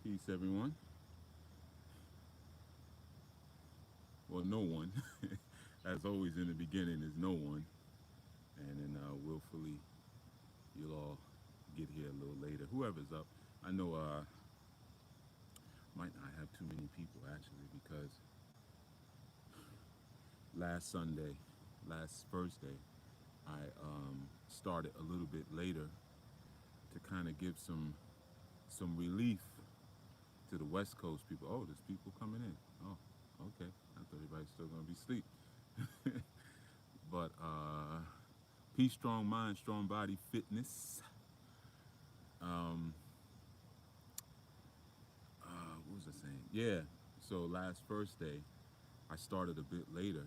Peace, everyone. Well, no one. As always, in the beginning is no one, and then willfully you'll all get here a little later. Whoever's up, I know might not have too many people actually because last Sunday, last Thursday, I started a little bit later to kind of give some relief to the West Coast people. Oh, there's people coming in. Oh, okay. I thought everybody's still gonna be asleep. But peace, strong mind, strong body, fitness. Um, what was I saying? Yeah. So last first day, I started a bit later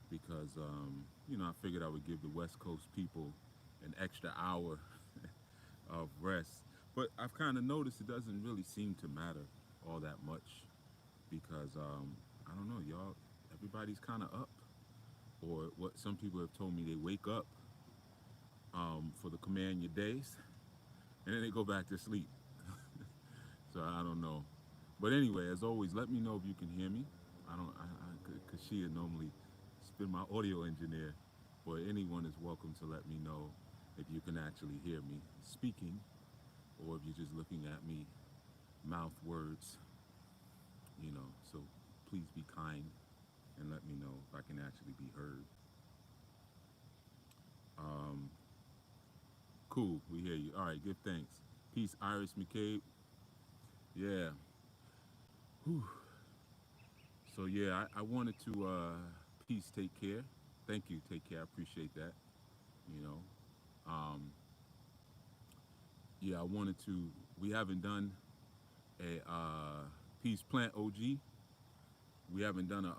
because I figured I would give the West Coast people an extra hour of rest. But I've kind of noticed it doesn't really seem to matter all that much because I don't know, y'all. Everybody's kind of up, or what some people have told me they wake up for the command your days, and then they go back to sleep. So I don't know. But anyway, as always, let me know if you can hear me. I don't, cause she had normally been my audio engineer. But anyone is welcome to let me know if you can actually hear me speaking, or if you're just looking at me mouth words. So please be kind and let me know if I can actually be heard. Um, cool, we hear you. All right, give thanks. Peace, Iris McCabe. Yeah. Whew. So yeah, I wanted to peace, take care. Thank you, take care. I appreciate that. You know, um, yeah, I wanted to. We haven't done a peace plant OG. We haven't done a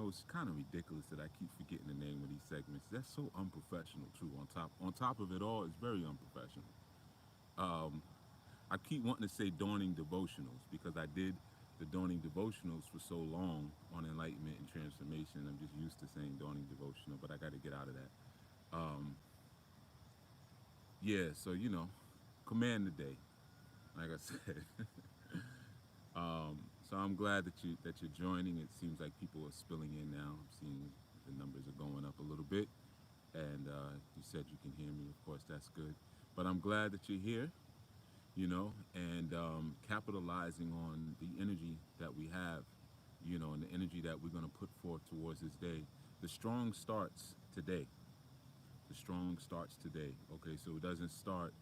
it's kind of ridiculous that I keep forgetting the name of these segments. That's so unprofessional too. On top of it all, it's very unprofessional. Um, I keep wanting to say dawning devotionals because I did the dawning devotionals for so long on enlightenment and transformation. I'm just used to saying dawning devotional, but I got to get out of that. Um, yeah, so command the day, like I said. So I'm glad that you're joining. It seems like people are spilling in now. I'm seeing the numbers are going up a little bit, and you said you can hear me. Of course, that's good. But I'm glad that you're here. And capitalizing on the energy that we have, and the energy that we're going to put forth towards this day. The strong starts today. The strong starts today. Okay, so it doesn't start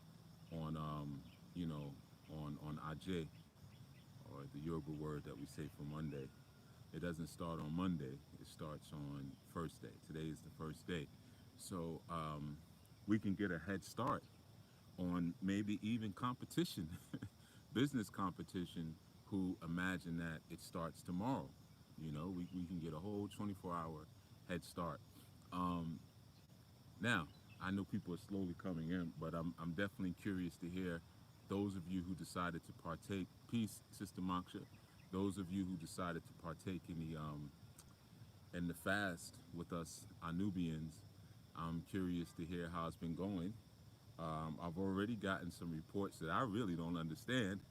on, you know, on Ajay, or the Yoruba word that we say for Monday. It doesn't start on Monday. It starts on first day. Today is the first day, so we can get a head start on maybe even competition, business competition, who imagine that it starts tomorrow. We can get a whole 24-hour head start. Um, Now, I know people are slowly coming in, but I'm definitely curious to hear those of you who decided to partake. Peace, Sister Moksha. Those of you who decided to partake in the fast with us Anubians, I'm curious to hear how it's been going. I've already gotten some reports that I really don't understand.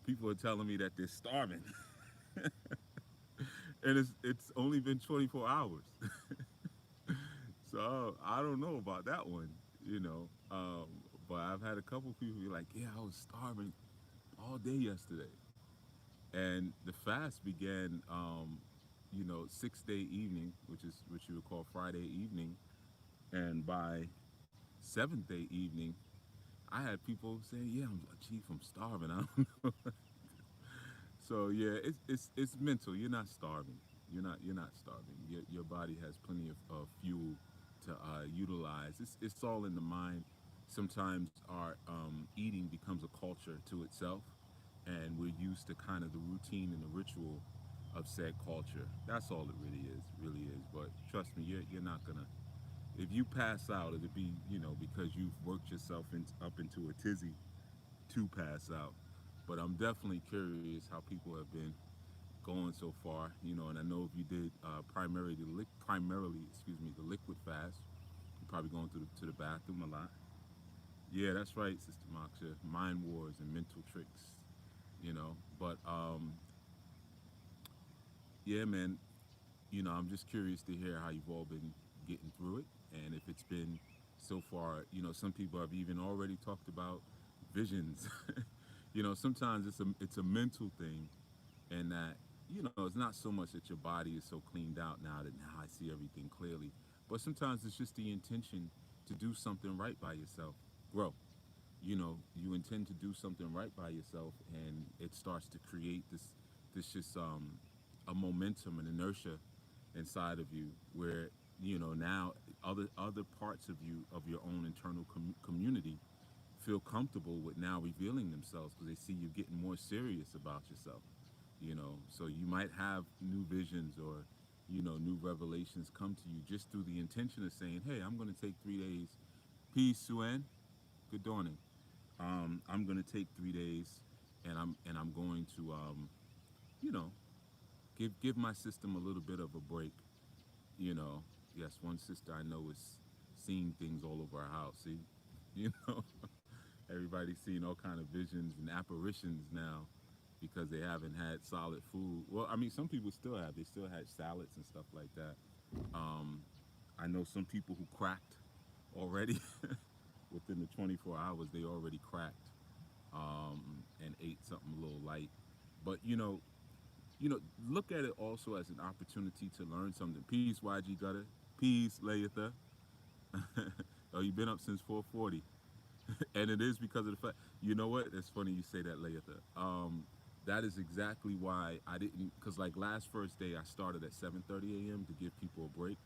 People are telling me that they're starving, and it's only been 24 hours. So I don't know about that one, you know. But I've had a couple people be like, "Yeah, I was starving all day yesterday," and the fast began, 6-day evening, which is what you would call Friday evening, and by seventh day evening, I had people saying, "Yeah, Chief, I'm starving." I don't know. So yeah, it's mental. You're not starving. You're not starving. Your body has plenty of fuel to utilize. It's all in the mind. Sometimes our eating becomes a culture to itself, and we're used to kind of the routine and the ritual of said culture. That's all it really is. But trust me, you're not gonna. If you pass out, it'll be because you've worked yourself up into a tizzy to pass out. But I'm definitely curious how people have been going so far, and I know if you did primarily, excuse me, the liquid fast, you're probably going to the bathroom a lot. Yeah, that's right, Sister Moksha. Mind wars and mental tricks, But yeah, man, I'm just curious to hear how you've all been getting through it, and if it's been so far. Some people have even already talked about visions. Sometimes it's a mental thing, and that it's not so much that your body is so cleaned out now that now I see everything clearly, but sometimes it's just the intention to do something right by yourself, grow. You intend to do something right by yourself, and it starts to create this just a momentum and inertia inside of you where now other parts of you, of your own internal community, feel comfortable with now revealing themselves because they see you getting more serious about yourself. So you might have new visions or new revelations come to you just through the intention of saying, hey, I'm going to take 3 days. Peace, Suen. Good dawning. I'm going to take 3 days, and I'm going to you know give my system a little bit of a break. you know yes, one sister I know is seeing things all over our house. See, you know everybody's seeing all kind of visions and apparitions now because they haven't had solid food. Well, I mean, some people still have. They still had salads and stuff like that. um, I know some people who cracked already. Within the 24 hours they already cracked, and ate something a little light. But look at it also as an opportunity to learn something. Peace, YG Gutter. Peace, Layatha. Oh, you've been up since 4:40, and it is because of the fact. You know what? It's funny you say that, Layatha. That is exactly why I didn't. Because like last first day, I started at 7:30 a.m. to give people a break.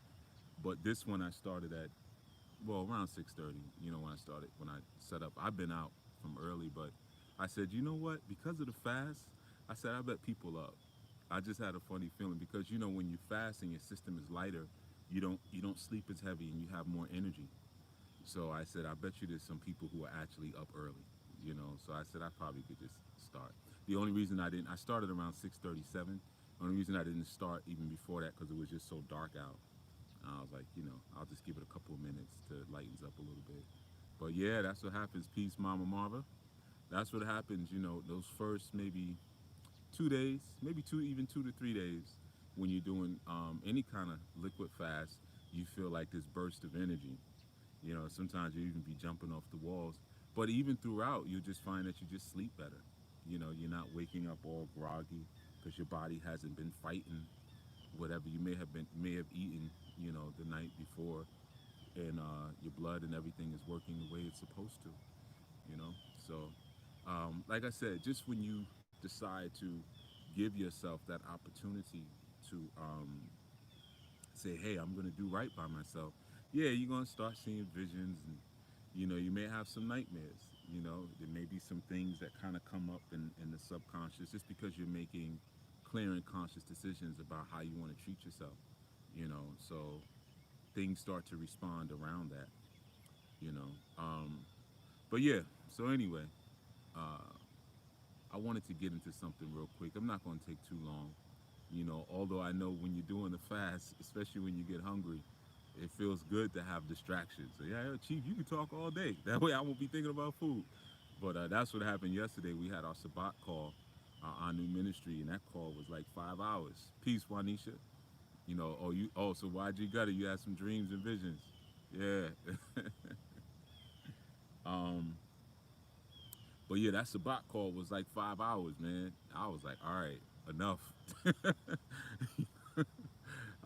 But this one I started at, well, around 6:30. When I started, when I set up. I've been out from early, but I said, you know what? Because of the fast, I said I bet people up. I just had a funny feeling because when you fast and your system is lighter, you don't sleep as heavy and you have more energy. So I said, I bet you there's some people who are actually up early. So I said I probably could just start. The only reason I didn't, I started around 6:37. The only reason I didn't start even before that because it was just so dark out. I was like, I'll just give it a couple of minutes to lightens up a little bit. But yeah, that's what happens. Peace, Mama Marva. That's what happens. Those first maybe 2 days, maybe even 2 to 3 days, when you're doing any kind of liquid fast, you feel like this burst of energy. Sometimes you even be jumping off the walls. But even throughout, you just find that you just sleep better. You're not waking up all groggy because your body hasn't been fighting whatever you may have eaten, the night before, and your blood and everything is working the way it's supposed to. You know, so like I said, just when you decide to give yourself that opportunity to say, hey, I'm going to do right by myself, yeah, you're going to start seeing visions, and you may have some nightmares. There may be some things that kind of come up in the subconscious just because you're making clear and conscious decisions about how you want to treat yourself. So things start to respond around that. you know but yeah, so anyway, uh I wanted to get into something real quick. I'm not going to take too long. Although I know when you're doing the fast, especially when you get hungry, it feels good to have distractions. So yeah, Chief, you can talk all day. That way I won't be thinking about food. But that's what happened yesterday. We had our Sabbat call, our new ministry, and that call was like 5 hours. Peace, Juanisha. So YG Gutter, you had some dreams and visions. Yeah. um, but yeah, that Sabbat call was like 5 hours, man. I was like, all right, enough.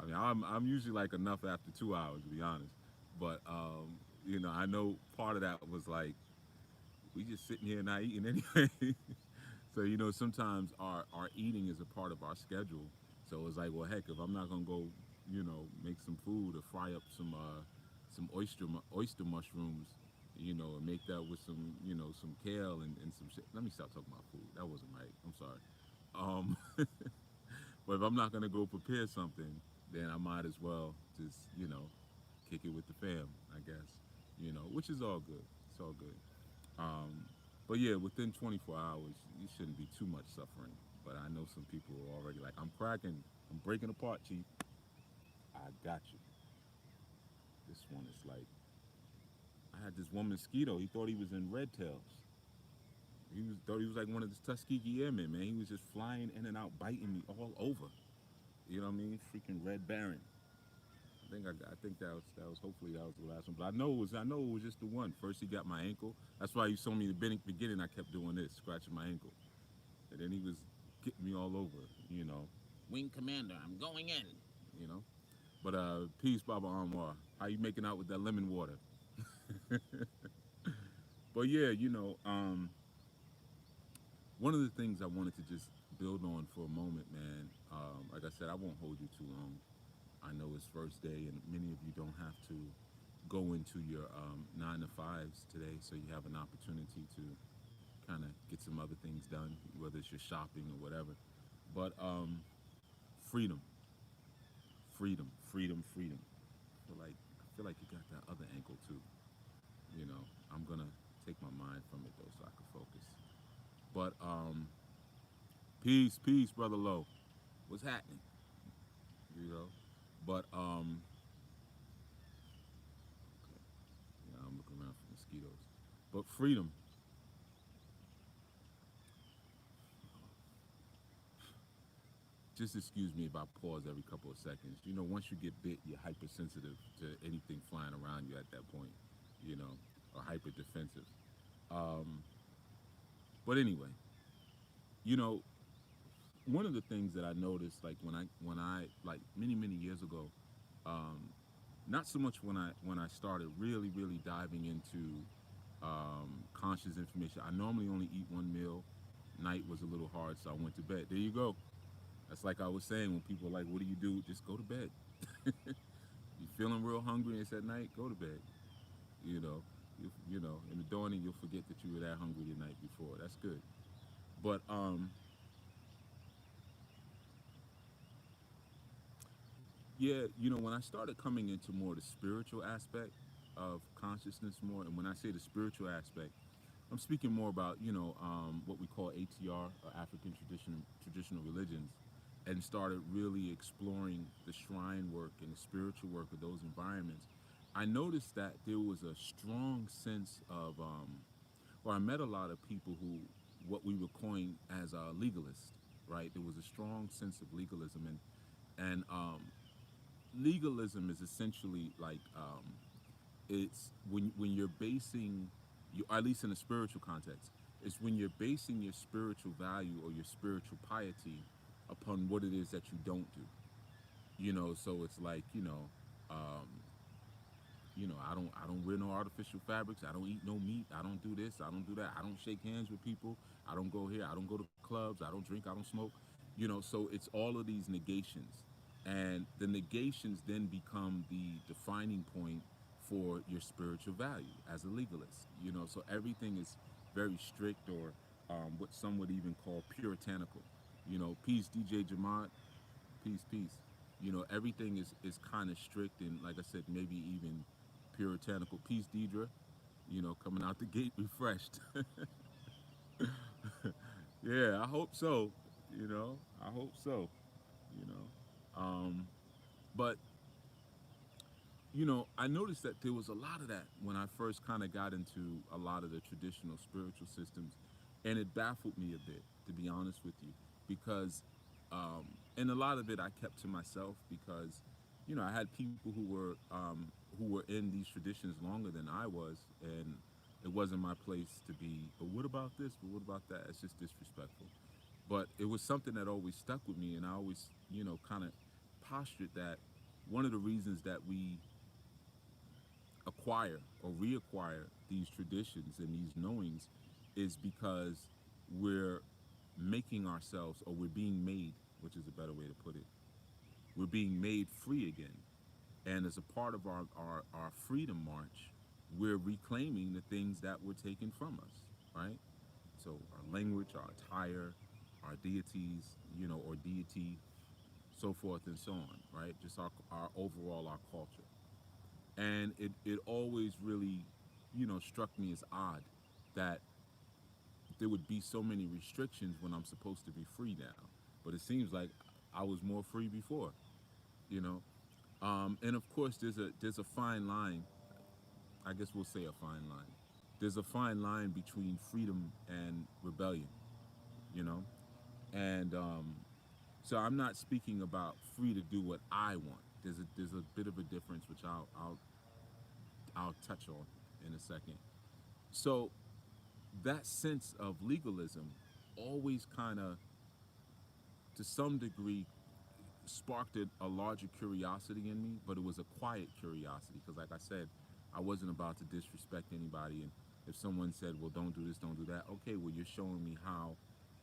I mean, I'm usually like enough after 2 hours, to be honest. But I know part of that was like we just sitting here not eating anyway. So sometimes our eating is a part of our schedule. So it's like, well, heck, if I'm not gonna go, make some food or fry up some oyster mushrooms, and make that with some kale and some shit. Let me stop talking about food. That wasn't right. I'm sorry. Um, but if I'm not gonna go prepare something, then I might as well just kick it with the fam, I guess. Which is all good. It's all good. Um, but yeah, within 24 hours, you shouldn't be too much suffering. But I know some people are already like, I'm cracking, I'm breaking apart, Chief. I got you. This one is like, I had this one mosquito. He thought he was in Red Tails. He was thought he was like one of the Tuskegee Airmen, man. He was just flying in and out, biting me all over. You know what I mean? Freaking Red Baron. I think that was hopefully that was the last one. But I know it was just the one. First he got my ankle. That's why you saw me in the beginning. I kept doing this, scratching my ankle, and then he was getting me all over. You know, Wing Commander, I'm going in. You know, but peace, Baba Anwar. How you making out with that lemon water? But yeah, one of the things I wanted to just build on for a moment, man. Like I said, I won't hold you too long. I know it's first day, and many of you don't have to go into your 9 to 5s today, so you have an opportunity to kind of get some other things done, whether it's your shopping or whatever. But freedom, freedom, freedom, freedom. I feel like you got that other ankle too. You know, I'm gonna take my mind from it though, so I can focus. But peace, peace, brother Low. What's happening? You know, but okay, yeah, I'm looking around for mosquitoes. But freedom, just excuse me if I pause every couple of seconds. You know, once you get bit, you're hypersensitive to anything flying around you at that point, you know, or hyper defensive. Um, but anyway, you know, one of the things that I noticed, like when I like many years ago, um, not so much when I started really diving into conscious information. I normally only eat one meal. Night was a little hard, so I went to bed. There you go. That's like I was saying when people are like, "What do you do?" Just go to bed. You feeling real hungry and it's at night? Go to bed. You know, in the dawning you'll forget that you were that hungry the night before. That's good. But yeah, when I started coming into more the spiritual aspect of consciousness more, and when I say the spiritual aspect, I'm speaking more about what we call ATR or African traditional religions, and started really exploring the shrine work and the spiritual work of those environments. I noticed that there was a strong sense of, or I met a lot of people who, what we would coin as legalists, right? There was a strong sense of legalism, and legalism is essentially like it's when you're basing you, at least in a spiritual context, it's when you're basing your spiritual value or your spiritual piety upon what it is that you don't do. So it's like, um, I don't wear no artificial fabrics. I don't eat no meat. I don't do this. I don't do that. I don't shake hands with people. I don't go here. I don't go to clubs. I don't drink. I don't smoke. So it's all of these negations, and the negations then become the defining point for your spiritual value as a legalist. So everything is very strict, or what some would even call puritanical. Peace, DJ Jamad. Peace, peace. Everything is kind of strict, and like I said, maybe even puritanical. Peace, Deidre. Coming out the gate refreshed. Yeah, I hope so. I hope so. You know, but I noticed that there was a lot of that when I first kind of got into a lot of the traditional spiritual systems, and it baffled me a bit, to be honest with you, because, and a lot of it I kept to myself because, I had people who were in these traditions longer than I was, and it wasn't my place to be. But what about this? But what about that? It's just disrespectful. But it was something that always stuck with me, and I always, kind of postured that one of the reasons that we acquire or reacquire these traditions and these knowings is because we're making ourselves, or we're being made, which is a better way to put it, we're being made free again. And as a part of our freedom march, we're reclaiming the things that were taken from us, right? So our language, our attire, our deities, or deity, so forth and so on, right? Just our overall, our culture. And it always really, struck me as odd that there would be so many restrictions when I'm supposed to be free now. But it seems like I was more free before, you know. And of course, there's a fine line I guess we'll say a fine line. There's a fine line between freedom and rebellion, you know? And so I'm not speaking about free to do what I want. There's a bit of a difference, which I'll touch on in a second. So that sense of legalism always kind of, to some degree, sparked a larger curiosity in me, but it was a quiet curiosity because, like I said, I wasn't about to disrespect anybody. And if someone said, "Well, don't do this, don't do that," okay, well, you're showing me how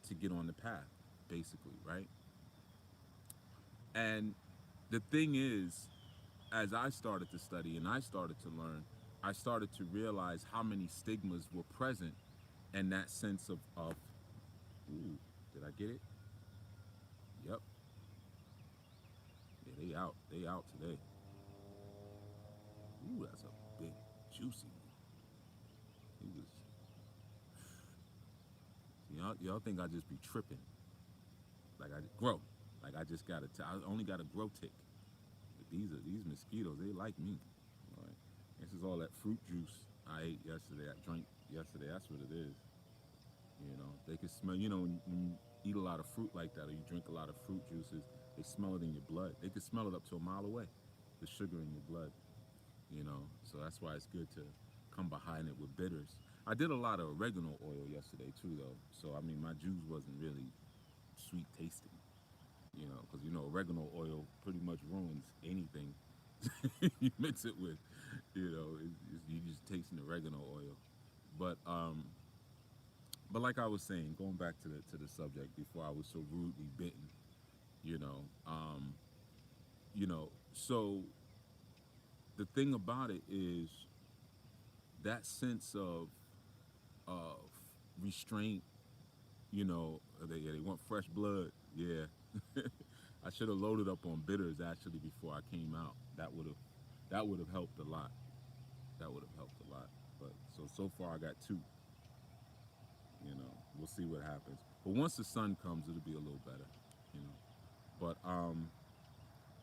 to get on the path, basically, right? And the thing is, as I started to study and I started to learn, I started to realize how many stigmas were present and that sense of ooh, did I get it? Yep. Yeah, they out today. Ooh, that's a big juicy one. He was, y'all think I just be tripping, like I grow, like I just I only got a grow tick. But these mosquitoes, they like me. All right. This is all that fruit juice I ate yesterday. I drank yesterday. That's what it is. They can smell. When you eat a lot of fruit like that, or you drink a lot of fruit juices, they smell it in your blood. They can smell it up to a mile away. The sugar in your blood. So that's why it's good to come behind it with bitters. I did a lot of oregano oil yesterday too, though. So I mean, my juice wasn't really sweet tasting. Because oregano oil pretty much ruins anything you mix it with. You just tasting oregano oil. But like I was saying, going back to the subject before I was so rudely bitten, you know, um, so the thing about it is that sense of restraint. They want fresh blood. Yeah, I should have loaded up on bitters actually before I came out. That would have helped a lot. That would have helped a lot. But so far I got two. We'll see what happens. But once the sun comes, it'll be a little better. You know.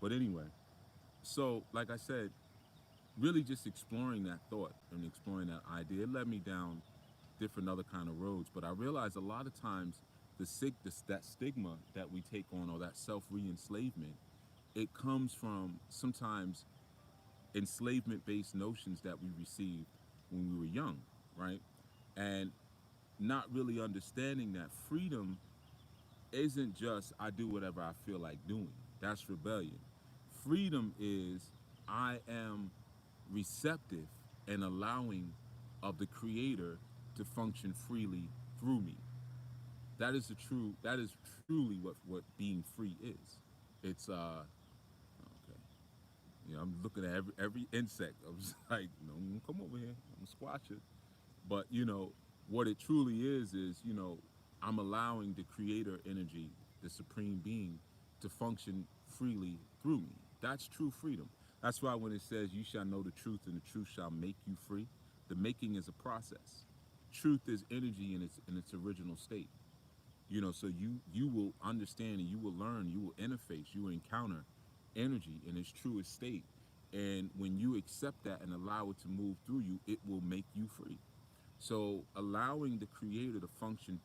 But anyway, so like I said, really just exploring that thought and exploring that idea, it led me down different other kind of roads. But I realized a lot of times that stigma that we take on, or that self re-enslavement, it comes from sometimes enslavement based notions that we received when we were young, right? And not really understanding that freedom isn't just I do whatever I feel like doing. That's rebellion. Freedom is I am receptive and allowing of the creator to function freely through me. That is truly what being free is. It's okay. I'm looking at every insect. I was like, no, come over here. I'm gonna squash it. But what it truly is I'm allowing the creator energy, the supreme being, to function freely through me. That's true freedom. That's why when it says you shall know the truth and the truth shall make you free, the making is a process. Truth is energy in its original state. So you will understand and you will learn, you will interface, you will encounter energy in its truest state. And when you accept that and allow it to move through you, it will make you free. So allowing the creator to function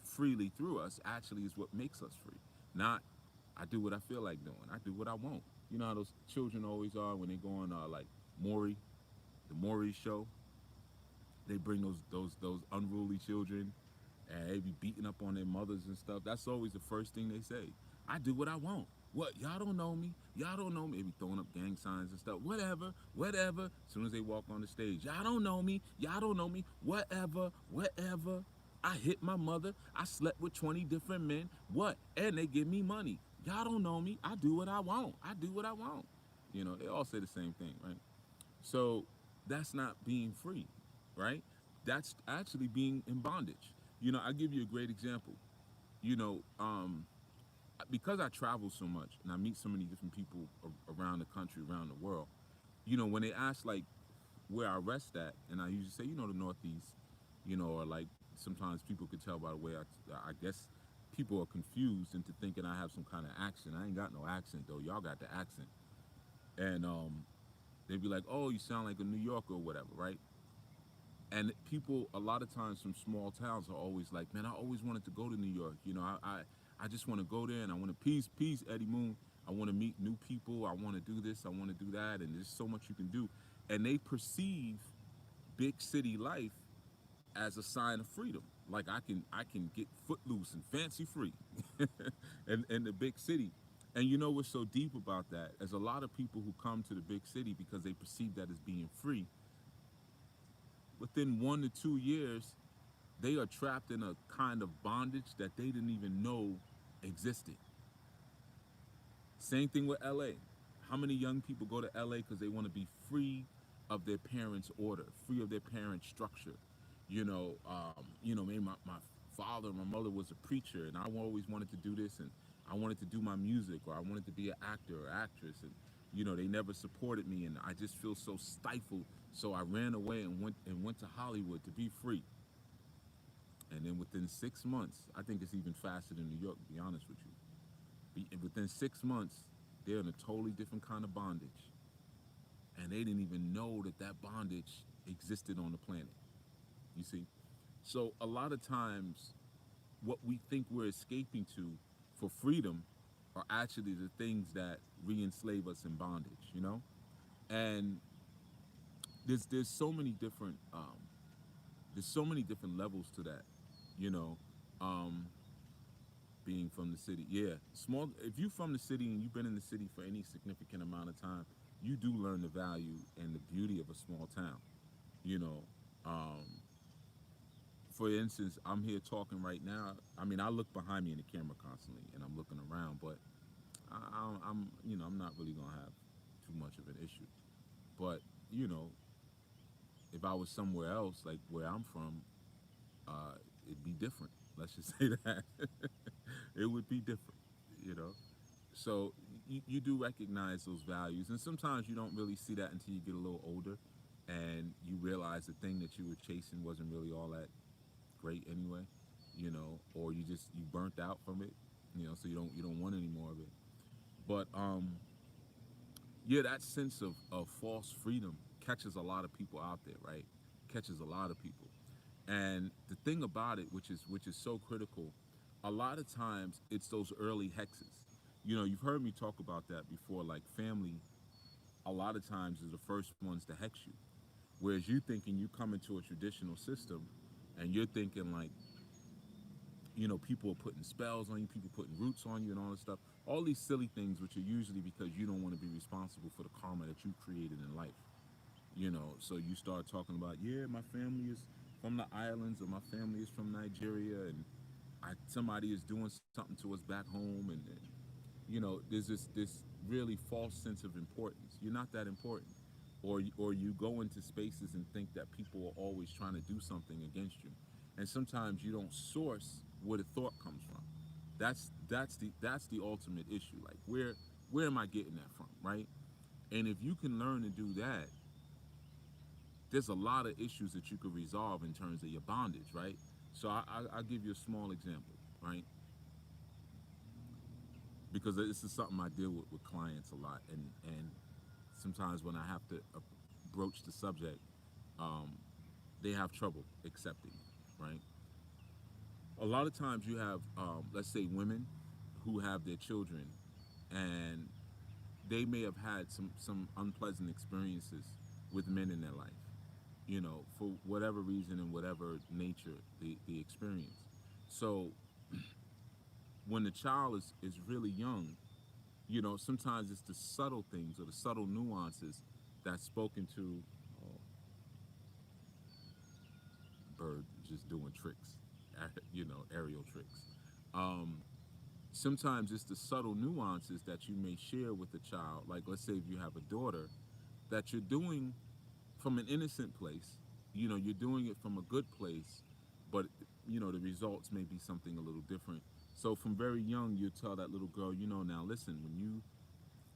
freely through us actually is what makes us free. Not I do what I feel like doing. I do what I want. You know how those children always are when they go on like Maury, the Maury show. They bring those unruly children, and they be beating up on their mothers and stuff. That's always the first thing they say. I do what I want. What? Y'all don't know me. Y'all don't know me. They be throwing up gang signs and stuff. Whatever, whatever. As soon as they walk on the stage, y'all don't know me. Y'all don't know me. Whatever, whatever. I hit my mother. I slept with 20 different men. What? And they give me money. Y'all don't know me. I do what I want. I do what I want. They all say the same thing, right? So that's not being free, right? That's actually being in bondage. I'll give you a great example. You know, um, because I travel so much and I meet so many different people around the country, around the world, when they ask like where I rest at, and I usually say, the Northeast, or like sometimes people could tell by the way I guess people are confused into thinking I have some kind of accent. I ain't got no accent though. Y'all got the accent. And They'd be like, "Oh, you sound like a New Yorker or whatever," right? And people, a lot of times from small towns, are always like, "Man, I always wanted to go to New York. I just want to go there and I want to peace, Eddie Moon. I want to meet new people. I want to do this. I want to do that. And there's so much you can do." And they perceive big city life as a sign of freedom. Like I can get footloose and fancy free, in the big city. And you know what's so deep about that? As a lot of people who come to the big city because they perceive that as being free, within 1 to 2 years, they are trapped in a kind of bondage that they didn't even know existed. Same thing with LA. How many young people go to LA because they want to be free of their parents' order, free of their parents' structure? Maybe my father, my mother was a preacher, and I always wanted to do this, and I wanted to do my music, or I wanted to be an actor or actress, and they never supported me, and I just feel so stifled. So I ran away and went to Hollywood to be free. And then within 6 months, I think it's even faster than New York, to be honest with you. Within 6 months, they're in a totally different kind of bondage, and they didn't even know that that bondage existed on the planet. You see, so a lot of times, what we think we're escaping to for freedom are actually the things that re-enslave us in bondage. And there's so many different levels to that. You know, um, being from the city. Yeah, small. If you're from the city and you've been in the city for any significant amount of time, you do learn the value and the beauty of a small town. You know, um, for instance, I'm here talking right now. I mean, I look behind me in the camera constantly, and I'm looking around, but I'm not really gonna have too much of an issue. But you know, if I was somewhere else, like where I'm from, it'd be different. Let's just say that it would be different. You know, so you do recognize those values, and sometimes you don't really see that until you get a little older, and you realize the thing that you were chasing wasn't really all that great anyway. Or you burnt out from it. So you don't want any more of it. But yeah, that sense of false freedom catches a lot of people out there, right? Catches a lot of people. And the thing about it, which is so critical, a lot of times it's those early hexes. You've heard me talk about that before. Like family, a lot of times is the first ones to hex you. Whereas you thinking you come into a traditional system, and you're thinking like, people are putting spells on you, people putting roots on you, and all this stuff. All these silly things, which are usually because you don't want to be responsible for the karma that you created in life. So you start talking about, yeah, my family is from the islands, or my family is from Nigeria, and somebody is doing something to us back home, and there's this really false sense of importance. You're not that important, or you go into spaces and think that people are always trying to do something against you, and sometimes you don't source where the thought comes from. That's the ultimate issue. Like, where am I getting that from, right? And if you can learn to do that, there's a lot of issues that you could resolve in terms of your bondage, right? So I'll give you a small example, right? Because this is something I deal with clients a lot, and sometimes when I have to broach the subject, um, they have trouble accepting, right? A lot of times you have, let's say, women who have their children, and they may have had some unpleasant experiences with men in their life, for whatever reason and whatever nature the experience. So when the child is really young, sometimes it's the subtle things or the subtle nuances that's spoken to. Oh, bird just doing tricks, aerial tricks. Um, Sometimes it's the subtle nuances that you may share with the child. Like, let's say if you have a daughter, that you're doing from an innocent place. You're doing it from a good place, but the results may be something a little different. So from very young, you tell that little girl, now listen, when you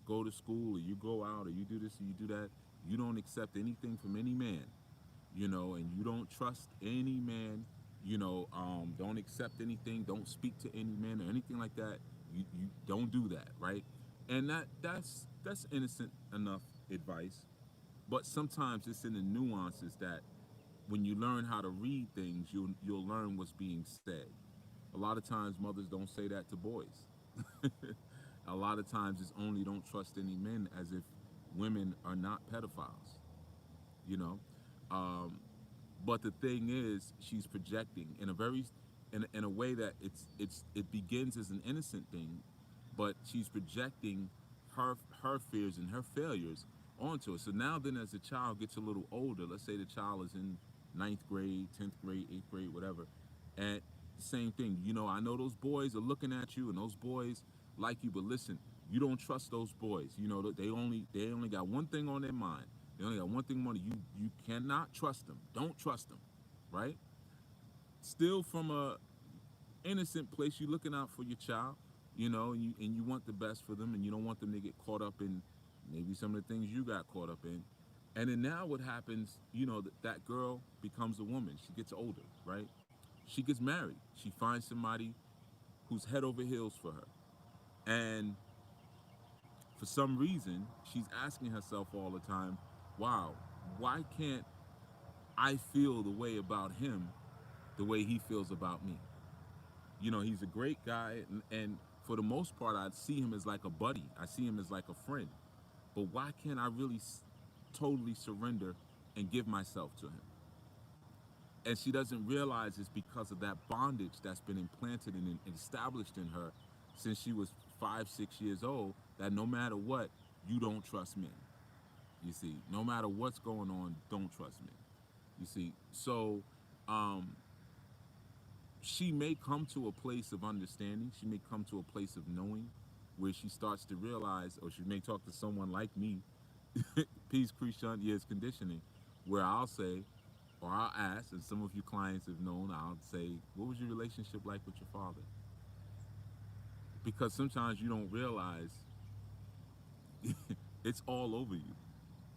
go to school, or you go out, or you do this or you do that, you don't accept anything from any man, and you don't trust any man, don't accept anything, don't speak to any man or anything like that. You don't do that, right? And that's innocent enough advice, But sometimes it's in the nuances that when you learn how to read things, you'll learn what's being said. A lot of times mothers don't say that to boys. A lot of times it's only don't trust any men, as if women are not pedophiles, you know. Um, but the thing is, she's projecting in a very in a way that it begins as an innocent thing, but she's projecting her fears and her failures onto it. So now then, as the child gets a little older, let's say the child is in ninth grade, 10th grade, 8th grade, whatever, and same thing. You know, I know those boys are looking at you, and those boys like you, but listen, you don't trust those boys. You know, they only got one thing on their mind. They only got one thing on it. You cannot trust them. Don't trust them, right? Still from a innocent place, you're looking out for your child, you know, and you want the best for them, and you don't want them to get caught up in maybe some of the things you got caught up in. And then now what happens, you know, that girl becomes a woman. She gets older, right? She gets married. She finds somebody who's head over heels for her. And for some reason, she's asking herself all the time, wow, why can't I feel the way about him the way he feels about me? You know, he's a great guy, and for the most part, I see him as like a buddy. I see him as like a friend. But why can't I really totally surrender and give myself to him? And she doesn't realize it's because of that bondage that's been implanted and established in her since she was 5, 6 years old. That no matter what, you don't trust men. You see, no matter what's going on, don't trust men. You see, so um, she may come to a place of understanding. She may come to a place of knowing where she starts to realize, or she may talk to someone like me, peace, Christian, years conditioning, where I'll say, or I'll ask, and some of you clients have known, I'll say, what was your relationship like with your father? Because sometimes you don't realize it's all over you.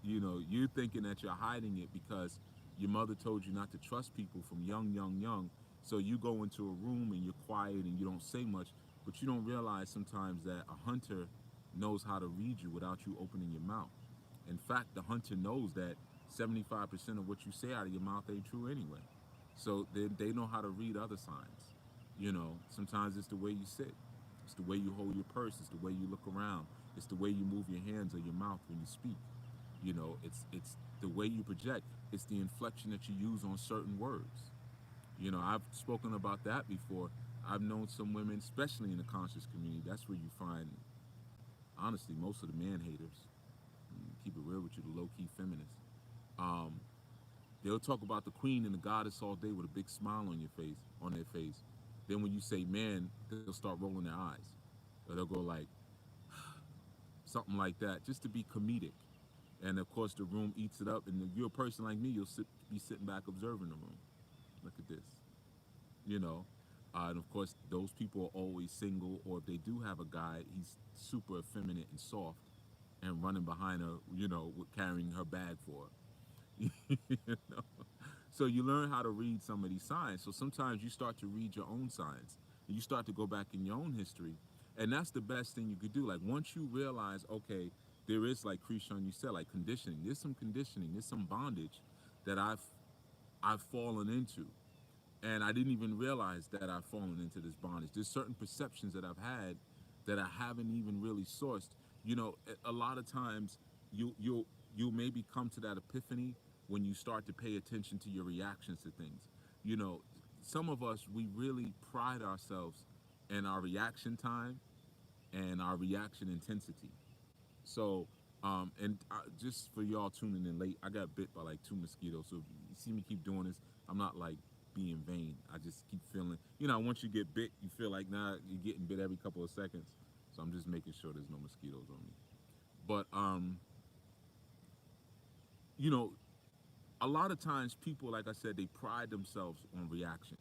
You know, you're thinking that you're hiding it because your mother told you not to trust people from young. So you go into a room and you're quiet and you don't say much, but you don't realize sometimes that a hunter knows how to read you without you opening your mouth. In fact, the hunter knows that 75% of what you say out of your mouth ain't true anyway. So they know how to read other signs. You know, sometimes it's the way you sit, it's the way you hold your purse, it's the way you look around, it's the way you move your hands or your mouth when you speak. You know, it's the way you project. It's the inflection that you use on certain words. You know, I've spoken about that before. I've known some women, especially in the conscious community. That's where you find, honestly, most of the man haters. Keep it real with you, the low key feminists. Um, they'll talk about the queen and the goddess all day with a big smile on your face, on their face. Then when you say man, they'll start rolling their eyes, or they'll go like something like that, just to be comedic. And of course, the room eats it up. And if you're a person like me, be sitting back observing the room. Look at this, you know. And of course, those people are always single, or if they do have a guy, he's super effeminate and soft, and running behind her, you know, with carrying her bag for her. You know? So you learn how to read some of these signs. So sometimes you start to read your own signs, and you start to go back in your own history, and that's the best thing you could do. Like once you realize, okay, there is like Krishan, you said, like conditioning. There's some conditioning. There's some bondage that I've fallen into, and I didn't even realize that I've fallen into this bondage. There's certain perceptions that I've had that I haven't even really sourced. You know, a lot of times you'll maybe come to that epiphany when you start to pay attention to your reactions to things. You know, some of us, we really pride ourselves in our reaction time and our reaction intensity. So, and just for y'all tuning in late, I got bit by like 2 mosquitoes. So if you see me keep doing this, I'm not like being vain. I just keep feeling, you know, once you get bit, you feel like now you're getting bit every couple of seconds. So I'm just making sure there's no mosquitoes on me. But, you know, a lot of times people, like I said, they pride themselves on reaction.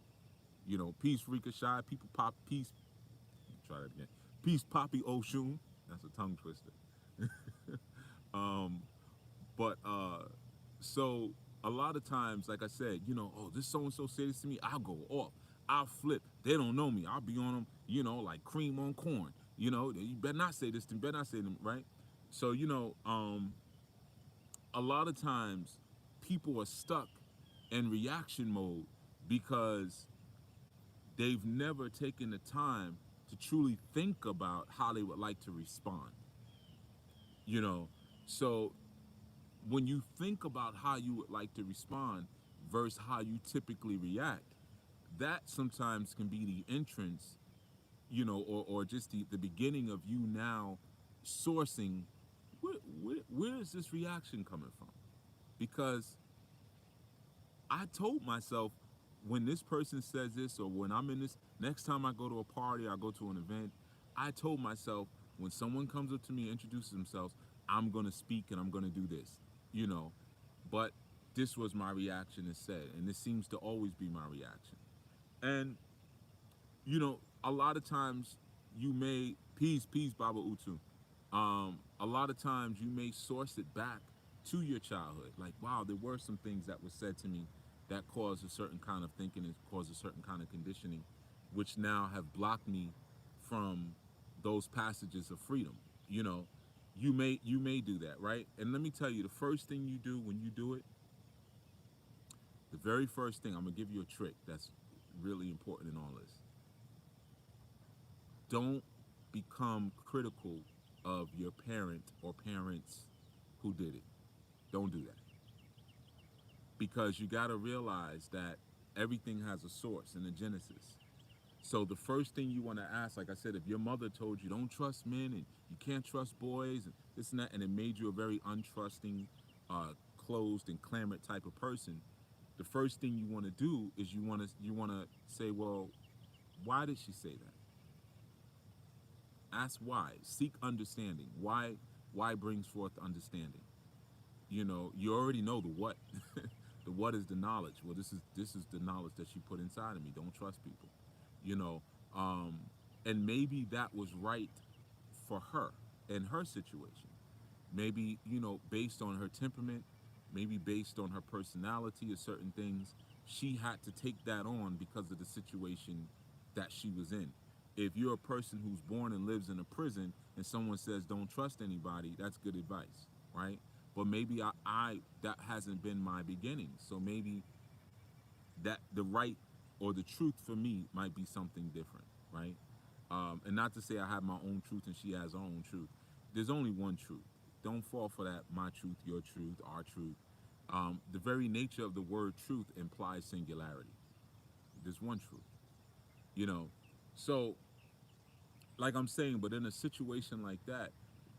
You know, peace, Rika Shy, people pop, peace, try that again. Peace, Poppy Oshun. That's a tongue twister. Um, But so a lot of times, like I said, you know, oh, this so and so said this to me, I'll go off, I'll flip. They don't know me. I'll be on them, you know, like cream on corn. You know, you better not say this to me, better not say them, right? So you know, a lot of times people are stuck in reaction mode because they've never taken the time to truly think about how they would like to respond, you know. So when you think about how you would like to respond versus how you typically react, that sometimes can be the entrance, or just the beginning of you now sourcing where is this reaction coming from? Because I told myself, when this person says this, or when I'm in this, next time I go to a party, I go to an event, I told myself, when someone comes up to me and introduces themselves, I'm going to speak and I'm going to do this, you know. But this was my reaction instead. And this seems to always be my reaction. And, a lot of times you may, peace, Baba Utu. A lot of times you may source it back to your childhood. Like, wow, there were some things that were said to me that caused a certain kind of thinking and caused a certain kind of conditioning, which now have blocked me from those passages of freedom. You know, you may do that, right? And let me tell you, the first thing you do when you do it, the very first thing, I'm gonna give you a trick that's really important in all this. Don't become critical of your parent or parents who did it. Don't do that. Because you got to realize that everything has a source and a genesis. So the first thing you want to ask, like I said, if your mother told you don't trust men and you can't trust boys and this and that, and it made you a very untrusting, closed and clamored type of person, the first thing you want to do is you want to say, well, why did she say that? Ask why. Seek understanding. Why brings forth understanding. You already know the what. The what is the knowledge. Well, this is the knowledge that she put inside of me. Don't trust people. You know, um, and maybe that was right for her in her situation. Maybe, based on her temperament, maybe based on her personality or certain things, she had to take that on because of the situation that she was in. If you're a person who's born and lives in a prison and someone says don't trust anybody, that's good advice, right? But maybe I that hasn't been my beginning. So maybe that the right or the truth for me might be something different, right? And not to say I have my own truth and she has her own truth. There's only one truth. Don't fall for that. My truth, your truth, our truth. The very nature of the word truth implies singularity. There's one truth, you know. So, like I'm saying, but in a situation like that,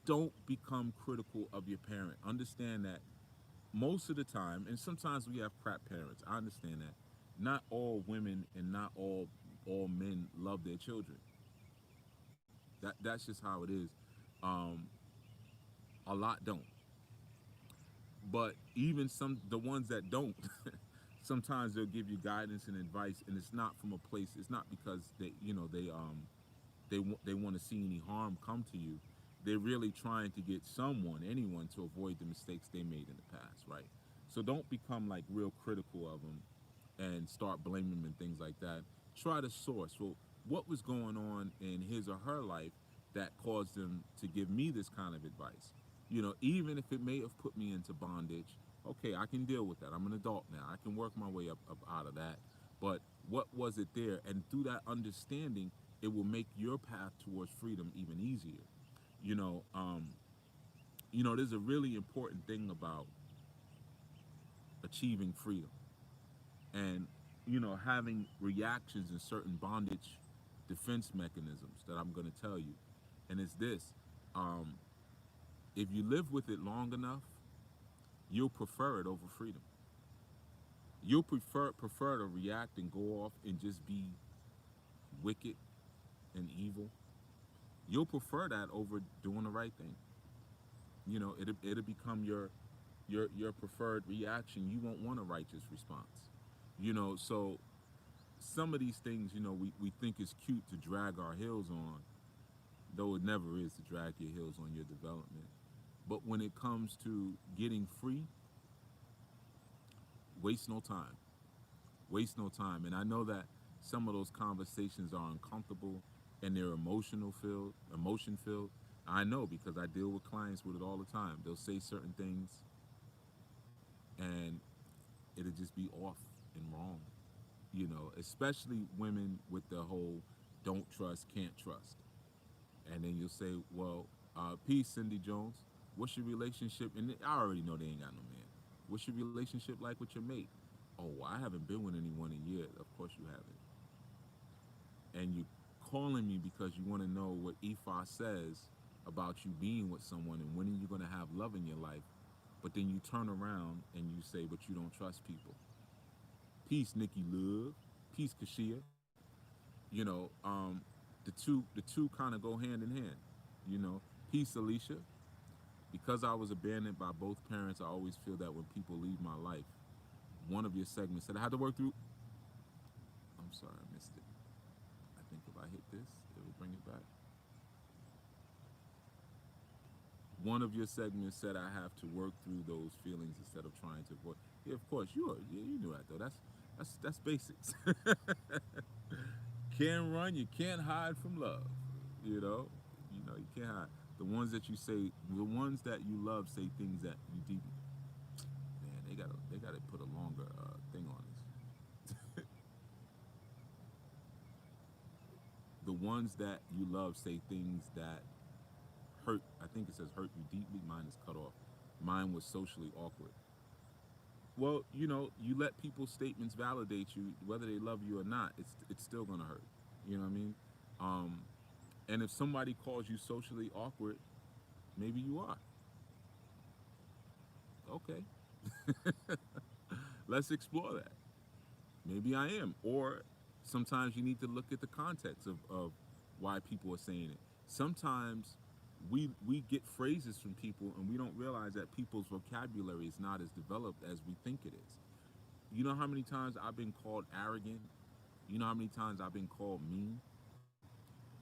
don't become critical of your parent. Understand that most of the time, and sometimes we have crap parents. I understand that. Not all women and not all men love their children. That's just how it is. Um, a lot don't, but even some the ones that don't, sometimes they'll give you guidance and advice, and it's not from a place. It's not because they want to see any harm come to you. They're really trying to get anyone, to avoid the mistakes they made in the past, right? So don't become like real critical of them and start blaming them and things like that. Try to source. Well, what was going on in his or her life that caused them to give me this kind of advice? Even if it may have put me into bondage, okay, I can deal with that. I'm an adult now. I can work my way up out of that. But what was it there? And through that understanding, it will make your path towards freedom even easier. You know, um, there's a really important thing about achieving freedom and having reactions in certain bondage defense mechanisms that I'm going to tell you. And it's this: um, if you live with it long enough, you'll prefer it over freedom. You'll prefer to react and go off and just be wicked and evil. You'll prefer that over doing the right thing. It'll become your preferred reaction. You won't want a righteous response. So some of these things, we think is cute to drag our heels on, though it never is to drag your heels on your development. But when it comes to getting free, waste no time. Waste no time. And I know that some of those conversations are uncomfortable and they're emotion filled. I know because I deal with clients with it all the time. They'll say certain things and it'll just be off and wrong. Especially women with the whole don't trust, can't trust. And then you'll say, well, peace, Cindy Jones. What's your relationship? And I already know they ain't got no man. What's your relationship like with your mate? Oh, well, I haven't been with anyone in years. Of course you haven't. And you calling me because you want to know what Ifa says about you being with someone and when are you going to have love in your life. But then you turn around and you say, but you don't trust people. Peace, Nikki Love. Peace, Kashia. You know, um, the two kind of go hand in hand. You know, peace, Alicia. Because I was abandoned by both parents, I always feel that when people leave my life. One of your segments said I had to work through. I'm sorry, I missed it. I think if I hit this, it will bring it back. One of your segments said I have to work through those feelings instead of trying to avoid. Yeah, of course you are. Yeah, you knew that though. That's basics. Can't run, you can't hide from love. You can't hide. The ones that you say, the ones that you love, say things that you deep. Man, they gotta put a longer thing on this. The ones that you love say things that hurt. I think it says hurt you deeply. Mine is cut off. Mine was socially awkward. Well, you let people's statements validate you, whether they love you or not. It's still gonna hurt. You know what I mean? Um, and if somebody calls you socially awkward, maybe you are. Okay, let's explore that. Maybe I am. Or sometimes you need to look at the context of why people are saying it. Sometimes we get phrases from people and we don't realize that people's vocabulary is not as developed as we think it is. You know how many times I've been called arrogant? You know how many times I've been called mean?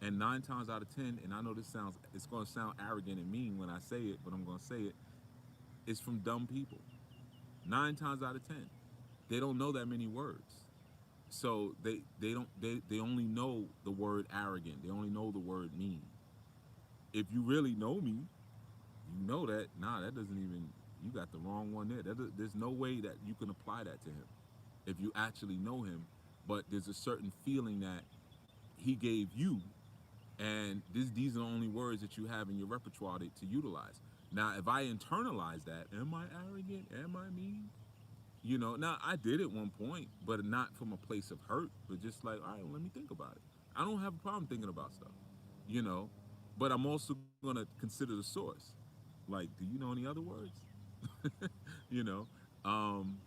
And 9 times out of 10, and I know it's going to sound arrogant and mean when I say it, but I'm going to say it, it's from dumb people. 9 times out of 10. They don't know that many words. So they only know the word arrogant. They only know the word mean. If you really know me, you know that, nah, that doesn't even, you got the wrong one there. There's no way that you can apply that to him if you actually know him. But there's a certain feeling that he gave you, and these are the only words that you have in your repertoire to utilize. Now, if I internalize that, am I arrogant? Am I mean? Now I did at one point, but not from a place of hurt, but just like, all right, well, let me think about it. I don't have a problem thinking about stuff, you know, but I'm also gonna consider the source. Like, do you know any other words? you know, um,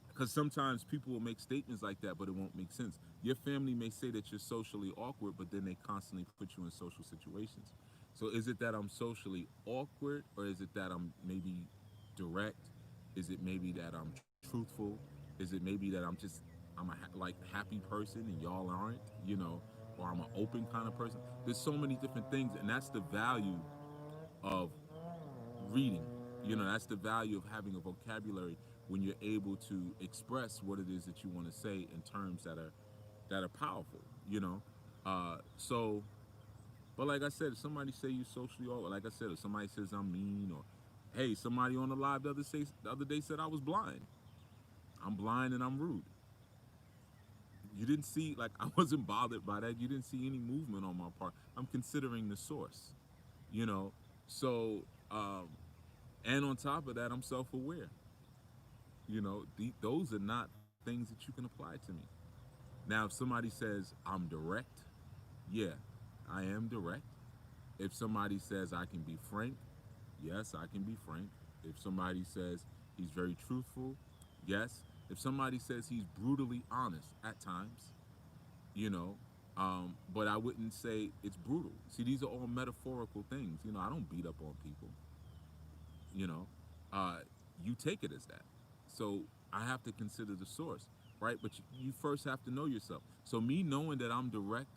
because sometimes people will make statements like that, but it won't make sense. Your family may say that you're socially awkward, but then they constantly put you in social situations. So is it that I'm socially awkward, or is it that I'm maybe direct? Is it maybe that I'm truthful? Is it maybe that I'm a like happy person and y'all aren't? Or I'm an open kind of person. There's so many different things, and that's the value of reading. That's the value of having a vocabulary when you're able to express what it is that you want to say in terms that are powerful. So, but like I said, if somebody say you socially awkward, like I said, if somebody says I'm mean, or hey, somebody on the live the other day said I was blind. I'm blind and I'm rude. You didn't see, like, I wasn't bothered by that. You didn't see any movement on my part. I'm considering the source, you know. So, and on top of that, I'm self-aware. Those are not things that you can apply to me. Now, if somebody says I'm direct, yeah, I am direct. If somebody says I can be frank, yes, I can be frank. If somebody says he's very truthful, yes. If somebody says he's brutally honest at times, you know, but I wouldn't say it's brutal. See, these are all metaphorical things. I don't beat up on people. You know, uh, you take it as that. So I have to consider the source, right? But you first have to know yourself. So me knowing that I'm direct,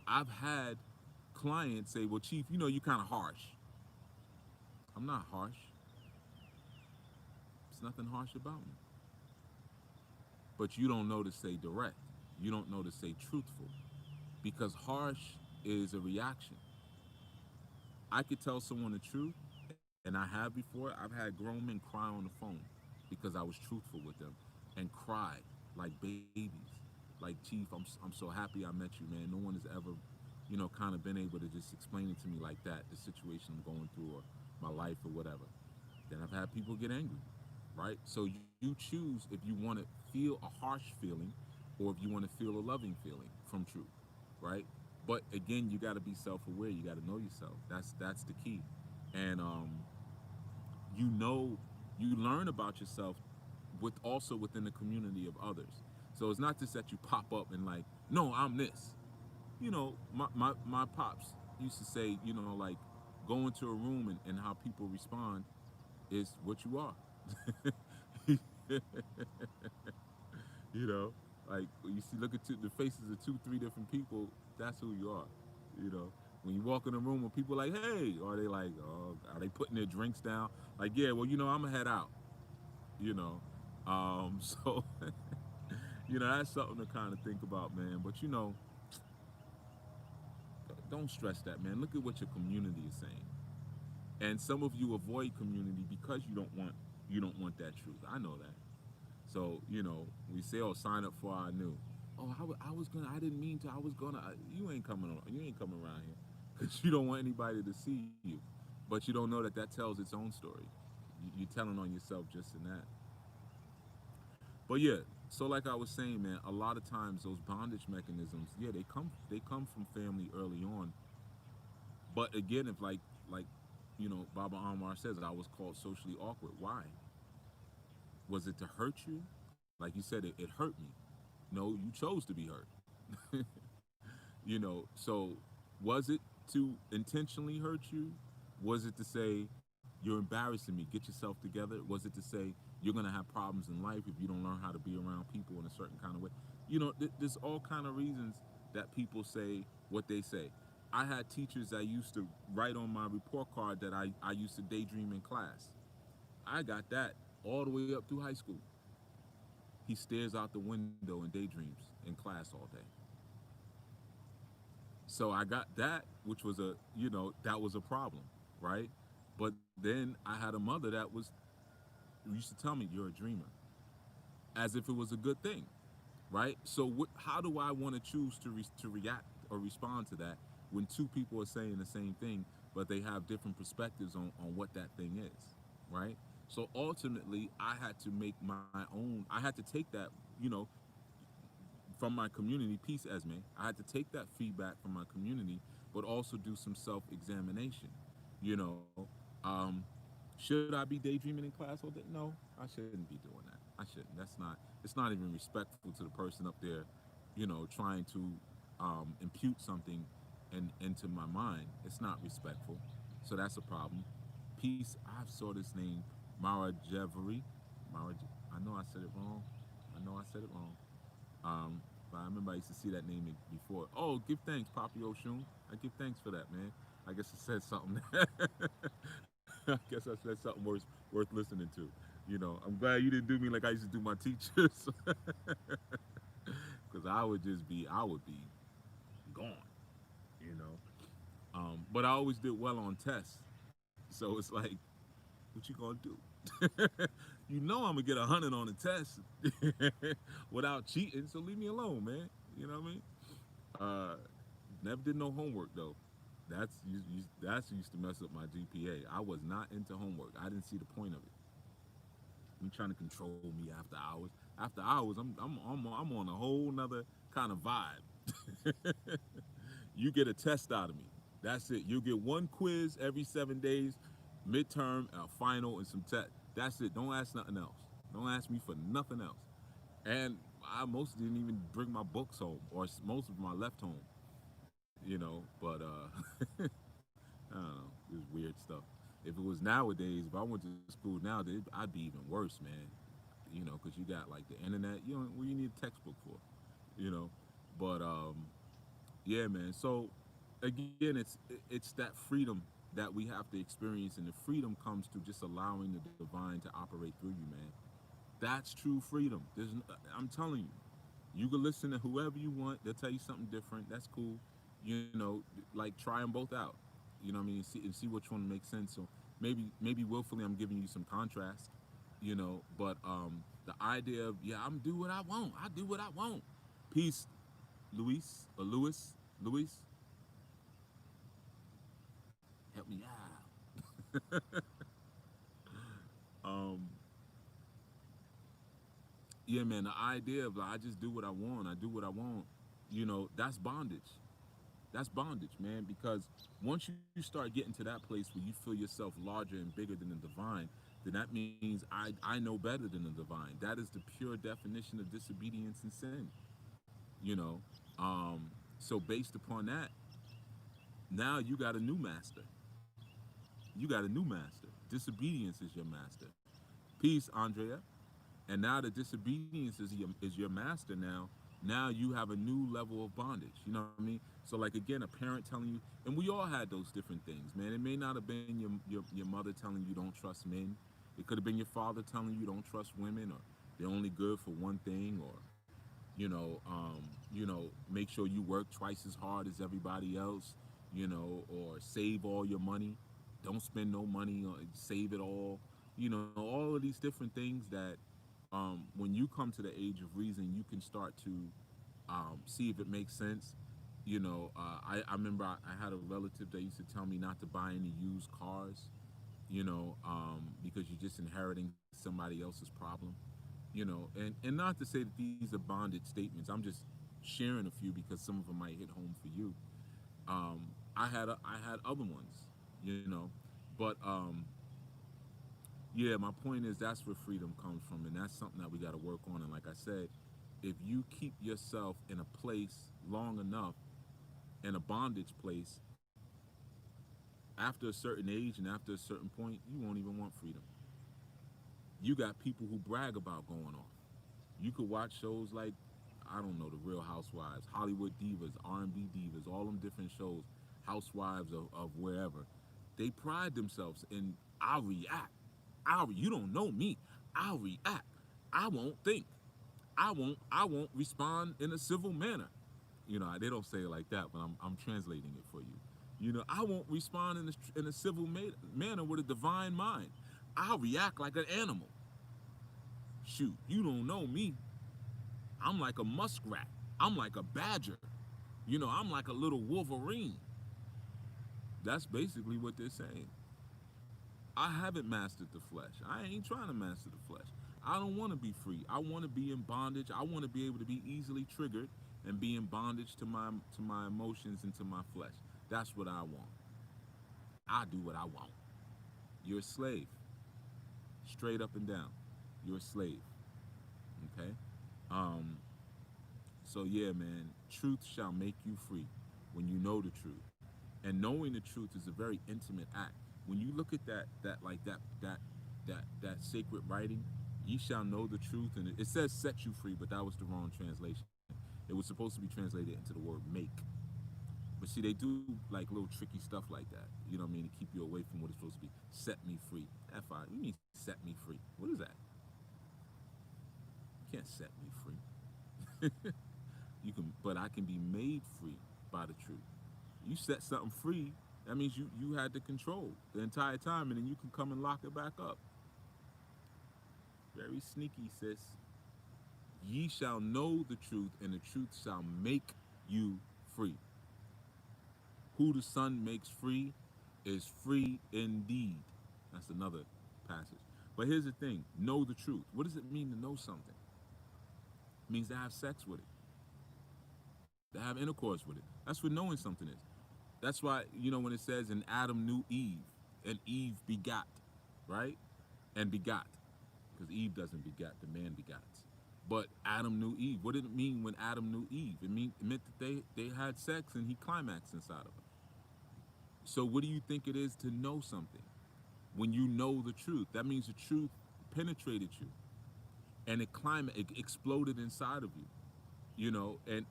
I've had clients say, "Well, Chief, you kind of harsh." I'm not harsh. There's nothing harsh about me. But you don't know to say direct. You don't know to say truthful. Because harsh is a reaction. I could tell someone the truth And I have before. I've had grown men cry on the phone because I was truthful with them, and cry like babies. Like, Chief, I'm so happy I met you, man. No one has ever, kind of been able to just explain it to me like that, the situation I'm going through or my life or whatever. Then I've had people get angry, right? So you choose if you want to feel a harsh feeling or if you want to feel a loving feeling from truth, right? But again, you got to be self-aware. You got to know yourself. That's the key. And you know, you learn about yourself with also within the community of others. So it's not just that you pop up and like, no, I'm this. My pops used to say, like, go into a room and how people respond is what you are. you know, like when you see, look at the faces of two, three different people, that's who you are. You know, when you walk in a room where people are like, hey, or they like, oh, are they putting their drinks down? Like, yeah, well, I'm gonna head out. You know, so that's something to kind of think about, man. But don't stress that, man. Look at what your community is saying. And some of you avoid community because you don't want that truth. I know that. So we say, oh, sign up for our new. Oh, I was gonna. I didn't mean to. I was gonna. You ain't coming. You ain't coming around here because you don't want anybody to see you. But you don't know that tells its own story. You're telling on yourself just in that. But yeah, so like I was saying, man, a lot of times those bondage mechanisms, yeah, they come from family early on. But again, if like Baba Anwar says, I was called socially awkward. Why? Was it to hurt you? Like you said, it hurt me. No, you chose to be hurt. So was it to intentionally hurt you? Was it to say you're embarrassing me, get yourself together? Was it to say you're gonna have problems in life if you don't learn how to be around people in a certain kind of way? There's all kind of reasons that people say what they say. I had teachers that used to write on my report card that I used to daydream in class. I got that all the way up through high school. He stares out the window and daydreams in class all day. So I got that, which was that was a problem, right? But then I had a mother that used to tell me, "You're a dreamer," as if it was a good thing, right? So how do I want to choose to react or respond to that when two people are saying the same thing, but they have different perspectives on what that thing is, right? So ultimately, I had to make my own. I had to take that, you know, from my community, peace Esme. I had to take that feedback from my community, but also do some self-examination. You know, um, should I be daydreaming in class all day? No, I shouldn't be doing that. I shouldn't. That's not. It's not even respectful to the person up there, trying to impute something into my mind. It's not respectful. So that's a problem. Peace. I saw this name, Mara Jevery. Mara. I know I said it wrong. I know I said it wrong. But I remember I used to see that name before. Oh, give thanks, Papi Oshun. I give thanks for that, man. I guess I said something. I guess I said something worth listening to. I'm glad you didn't do me like I used to do my teachers, because I would be gone. You know. But I always did well on tests, so it's like, what you gonna do? I'm gonna get 100 on the test without cheating. So leave me alone, man. You know what I mean? Uh, Never did no homework though. That's used to mess up my GPA. I was not into homework. I didn't see the point of it. You trying to control me after hours? After hours, I'm on a whole nother kind of vibe. You get a test out of me. That's it. You get one quiz every 7 days, midterm, a final, and some test. That's it. Don't ask nothing else. Don't ask me for nothing else. And I mostly didn't even bring my books home, or most of them I left home. But I don't know. It was weird stuff. If it was nowadays, if I went to school nowadays, I'd be even worse, man. Because you got like the internet. What you need a textbook for? You know, but yeah, man. So again, it's that freedom that we have to experience, and the freedom comes to just allowing the divine to operate through you, man. That's true freedom. I'm telling you, you can listen to whoever you want. They'll tell you something different. That's cool. Like try them both out. You know what I mean? And see which one makes sense. So Maybe willfully I'm giving you some contrast, but the idea of, yeah, I'm do what I want. I do what I want. Peace, Luis or Luis, help me out. um, yeah, man, the idea of, like, I just do what I want. I do what I want. That's bondage. That's bondage, man, because once you start getting to that place where you feel yourself larger and bigger than the divine, then that means I know better than the divine. That is the pure definition of disobedience and sin, you know. Um, so based upon that, now you got a new master. You got a new master. Disobedience is your master. Peace, Andrea. And now the disobedience is your master now. Now you have a new level of bondage. You know what I mean? So, like, again, a parent telling you, and we all had those different things, man. It may not have been your mother telling you don't trust men. It could have been your father telling you don't trust women, or they're only good for one thing, or make sure you work twice as hard as everybody else, or save all your money, don't spend no money, or save it all. All of these different things that, when you come to the age of reason, you can start to see if it makes sense. I remember I had a relative that used to tell me not to buy any used cars, because you're just inheriting somebody else's problem, and not to say that these are bonded statements. I'm just sharing a few because some of them might hit home for you. I had other ones, but yeah, my point is that's where freedom comes from, and that's something that we got to work on. And like I said, if you keep yourself in a place long enough, in a bondage place, after a certain age and after a certain point, you won't even want freedom. You got people who brag about going off. You could watch shows like, I don't know, the Real Housewives, Hollywood Divas, R&B Divas, all them different shows, housewives of wherever. They pride themselves in, I'll react. You don't know me. I'll react. I won't think. I won't respond in a civil manner. They don't say it like that, but I'm translating it for you. I won't respond in a civil manner with a divine mind. I'll react like an animal. Shoot, you don't know me. I'm like a muskrat. I'm like a badger. I'm like a little Wolverine. That's basically what they're saying. I haven't mastered the flesh. I ain't trying to master the flesh. I don't want to be free. I want to be in bondage. I want to be able to be easily triggered and be in bondage to my emotions and to my flesh. That's what I want. I do what I want. You're a slave. Straight up and down. You're a slave. Okay? Um, so yeah, man, truth shall make you free when you know the truth. And knowing the truth is a very intimate act. When you look at that sacred writing, ye shall know the truth, and it says set you free, but that was the wrong translation. It was supposed to be translated into the word make. But see, they do like little tricky stuff like that. You know what I mean? To keep you away from what it's supposed to be. Set me free. F-I. You mean set me free? What is that? You can't set me free. You can, but I can be made free by the truth. You set something free, that means you had the control the entire time, and then you can come and lock it back up. Very sneaky, sis. Ye shall know the truth, and the truth shall make you free. Who the Son makes free is free indeed. That's another passage. But here's the thing: know the truth. What does it mean to know something? It means to have sex with it, to have intercourse with it. That's what knowing something is. That's why, when it says, and Adam knew Eve, and Eve begot, right? And begot. Because Eve doesn't begat, the man begots. But Adam knew Eve. What did it mean when Adam knew Eve? It meant that they had sex and he climaxed inside of her. So what do you think it is to know something? When you know the truth, that means the truth penetrated you. And it exploded inside of you.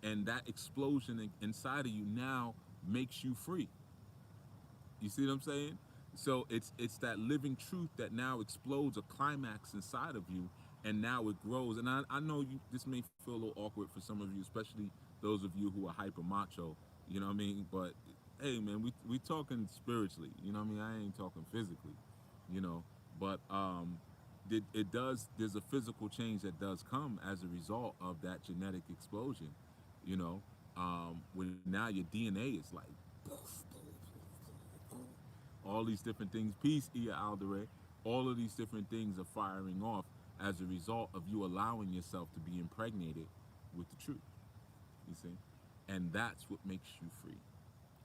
And that explosion inside of you now makes you free. You see what I'm saying? So it's that living truth that now explodes a climax inside of you, and now it grows. And I know this may feel a little awkward for some of you, especially those of you who are hyper macho. You know what I mean? But hey, man, we talking spiritually. You know what I mean? I ain't talking physically. you know. But it does. There's a physical change that does come as a result of that genetic explosion, you know. Where now your DNA is like all these different things. Peace, Ia Aldere. All of these different things are firing off as a result of you allowing yourself to be impregnated with the truth. You see, and that's what makes you free.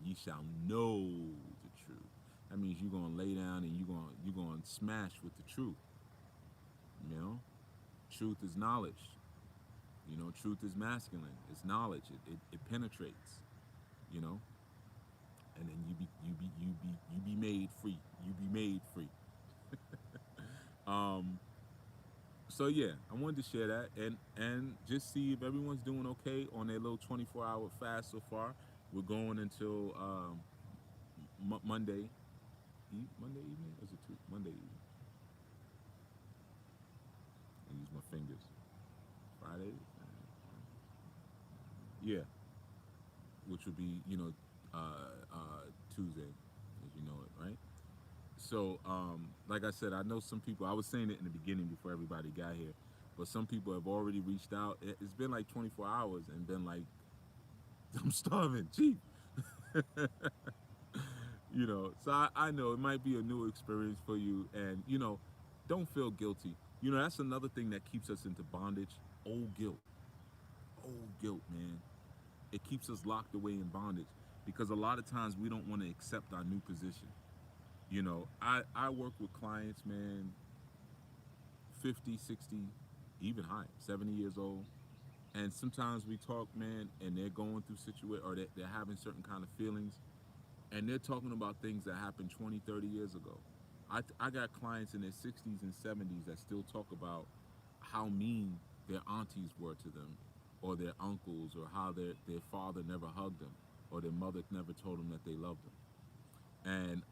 Ye shall know the truth. That means you're gonna lay down and you're gonna smash with the truth. You know, truth is knowledge. You know, truth is masculine. It's knowledge. It penetrates. You know, and then you be made free. You be made free. Um. So yeah, I wanted to share that and just see if everyone's doing okay on their little 24-hour fast so far. We're going until Monday. Monday evening? Or is it Monday evening? I use my fingers. Friday. Yeah, which would be Tuesday, as you know it, right? So, like I said, I know some people. I was saying it in the beginning before everybody got here, but some people have already reached out. It's been like 24 hours and been like, I'm starving, chief. You know, so I know it might be a new experience for you, and don't feel guilty. You know, that's another thing that keeps us into bondage. Old guilt, old guilt, man. It keeps us locked away in bondage because a lot of times we don't want to accept our new position. You know, I work with clients, man, 50, 60, even higher, 70 years old. And sometimes we talk, man, and they're going through situations or they're having certain kind of feelings, and they're talking about things that happened 20, 30 years ago. I got clients in their 60s and 70s that still talk about how mean their aunties were to them, or their uncles, or how their father never hugged them, or their mother never told them that they loved them. And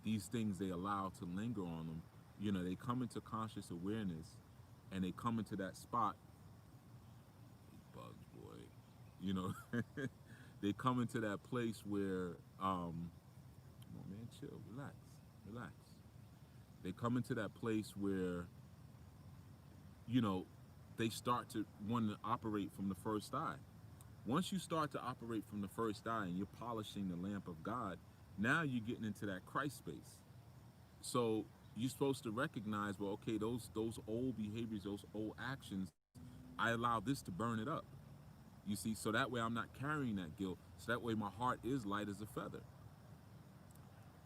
these things they allow to linger on them. You know, they come into conscious awareness, and they come into that spot. Bugs, boy. You know, they come into that place where, come on, man, chill, relax, relax. They come into that place where, you know, they start to want to operate from the first eye. Once you start to operate from the first eye and you're polishing the lamp of God, now you're getting into that Christ space. So you're supposed to recognize, well, okay, those old behaviors, those old actions, I allow this to burn it up. You see, so that way I'm not carrying that guilt. So that way my heart is light as a feather.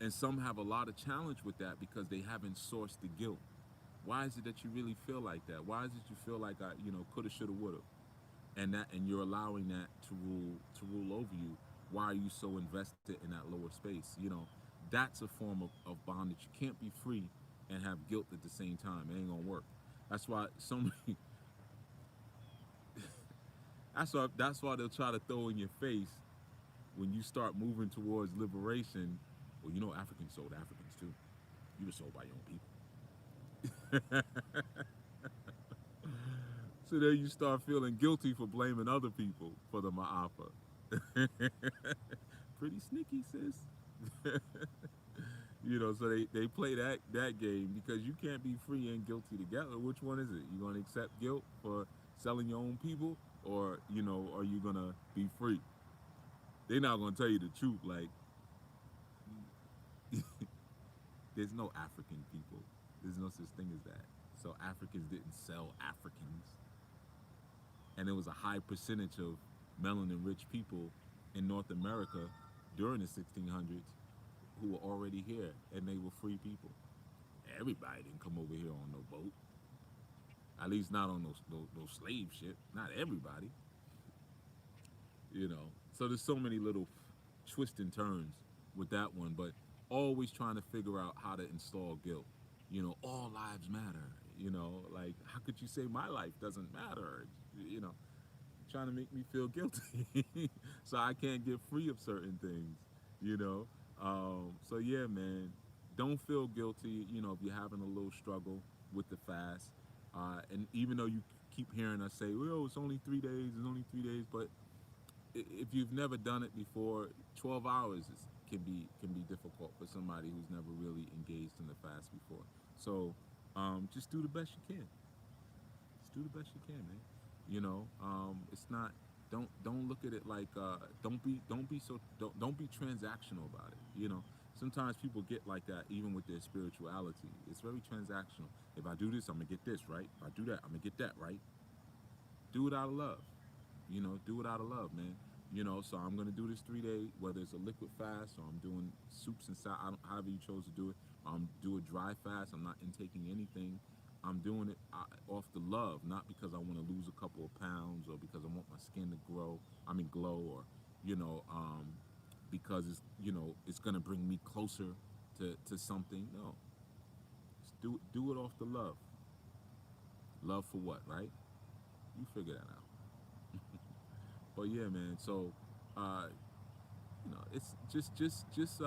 And some have a lot of challenge with that because they haven't sourced the guilt. Why is it that you really feel like that? Why is it you feel like I, coulda, shoulda, woulda, and you're allowing that to rule over you? Why are you so invested in that lower space? You know, that's a form of bondage. You can't be free and have guilt at the same time. It ain't gonna work. That's why so many. That's why they'll try to throw in your face when you start moving towards liberation. Well, Africans sold Africans too. You were sold by your own people. So then you start feeling guilty for blaming other people for the ma'afa. Pretty sneaky, sis. So they play that game because you can't be free and guilty together. Which one is it? You gonna accept guilt for selling your own people, or are you gonna be free? They're not gonna tell you the truth. Like, there's no African people. There's no such thing as that. So Africans didn't sell Africans, and there was a high percentage of melanin-rich people in North America during the 1600s who were already here, and they were free people. Everybody didn't come over here on no boat. At least not on those slave ship. Not everybody. So there's so many little twists and turns with that one, but always trying to figure out how to install guilt. All lives matter. Like, how could you say my life doesn't matter? You know, trying to make me feel guilty so I can't get free of certain things. You know, so yeah, man, don't feel guilty. If you're having a little struggle with the fast, and even though you keep hearing us say, "Well, it's only 3 days. It's only 3 days," but if you've never done it before, 12 hours can be difficult for somebody who's never really engaged in the fast before. So just do the best you can. Just do the best you can, man. It's not. Don't look at it like. Don't be transactional about it. Sometimes people get like that even with their spirituality. It's very transactional. If I do this, I'm gonna get this right. If I do that, I'm gonna get that right. Do it out of love. Do it out of love, man. So I'm gonna do this 3 day, whether it's a liquid fast or I'm doing soups and salad, however you chose to do it. I'm do a dry fast. I'm not intaking anything. I'm doing it off the love, not because I want to lose a couple of pounds or because I want my skin to grow. I mean, glow, or you know, um, because it's gonna bring me closer to something. No, just do it off the love. Love for what, right? You figure that out. But yeah, man. So, uh, it's just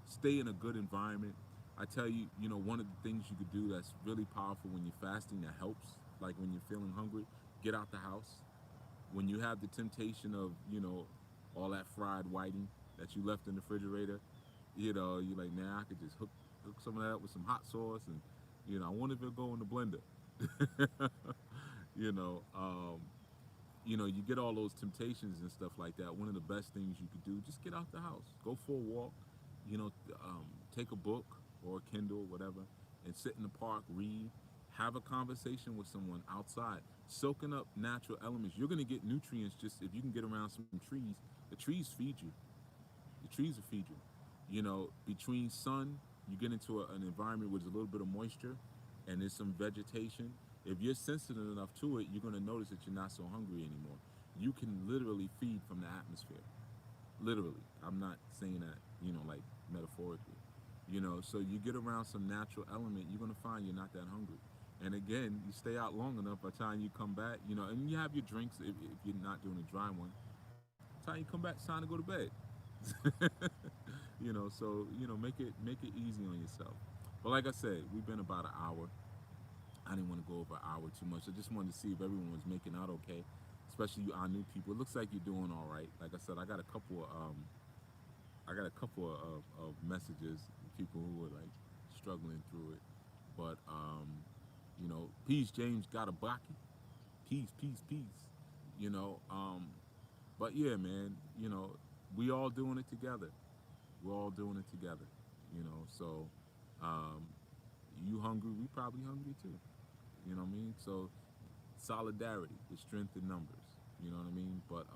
stay in a good environment. I tell you, one of the things you could do that's really powerful when you're fasting that helps, like when you're feeling hungry, get out the house. When you have the temptation of, all that fried whiting that you left in the refrigerator, you're like, man, I could just hook some of that up with some hot sauce, and I wonder if it'll go in the blender. you know, um, you get all those temptations and stuff like that. One of the best things you could do, just get out the house, go for a walk, take a book or a Kindle, whatever, and sit in the park, read, have a conversation with someone outside, soaking up natural elements. You're gonna get nutrients just if you can get around some trees. The trees feed you. The trees will feed you. Between sun, you get into an environment with a little bit of moisture, and there's some vegetation. If you're sensitive enough to it, you're gonna notice that you're not so hungry anymore. You can literally feed from the atmosphere. Literally, I'm not saying that like metaphorically. So you get around some natural element, you're gonna find you're not that hungry. And again, you stay out long enough. By the time you come back, and you have your drinks if you're not doing a dry one. By the time you come back, it's time to go to bed. So make it easy on yourself. But like I said, we've been about an hour. I didn't want to go over an hour too much. I just wanted to see if everyone was making out okay, especially you our new people. It looks like you're doing all right. Like I said, I got a couple of messages, people who were like struggling through it. But peace, James Garabaki. Peace, peace, peace. You know, um, but yeah, man, we all doing it together. We're all doing it together. So um, you hungry, we probably hungry too. You know what I mean? So solidarity, the strength in numbers. You know what I mean? But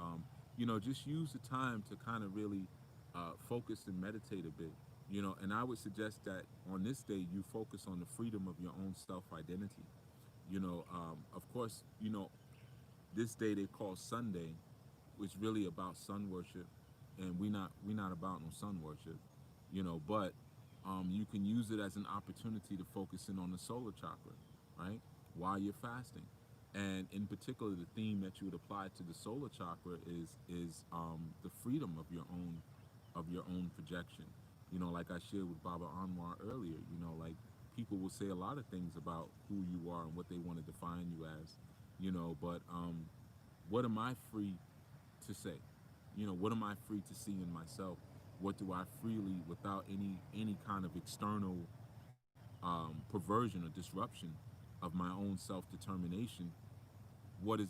just use the time to kind of really focus and meditate a bit. And I would suggest that on this day you focus on the freedom of your own self identity. Of course, this day they call Sunday, which really about sun worship, and we not about no sun worship. But you can use it as an opportunity to focus in on the solar chakra, right? While you're fasting. And in particular, the theme that you would apply to the solar chakra is the freedom of your own projection. Like I shared with Baba Anwar earlier, like people will say a lot of things about who you are and what they want to define you as, but what am I free to say? What am I free to see in myself? What do I freely, without any kind of external perversion or disruption of my own self determination, what